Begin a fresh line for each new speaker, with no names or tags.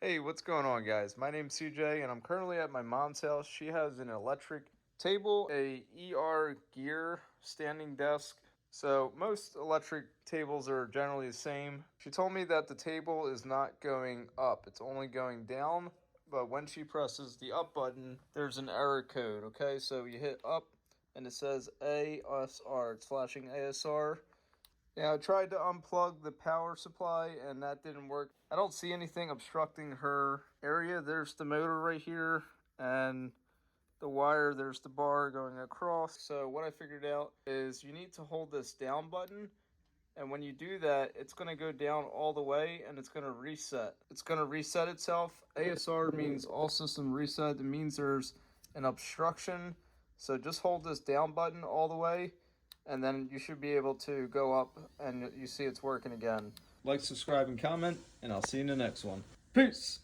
Hey, what's going on, guys? My name's CJ, and I'm currently at my mom's house. She has an electric table, a ER gear standing desk. So most electric tables are generally the same. She told me that the table is not going up, it's only going down. But when she presses the up button, there's an error code, okay? So you hit up and it says ASR. It's flashing ASR. Yeah, I tried to unplug the power supply and that didn't work. I don't see anything obstructing her area. There's the motor right here and the wire, there's the bar going across. So what I figured out is you need to hold this down button, and when you do that, it's going to go down all the way and it's going to reset. It's going to reset itself. ASR means all system reset. It means there's an obstruction. So just hold this down button all the way and then you should be able to go up and you see it's working again. Like, subscribe, and comment, and I'll see you in the next one. Peace!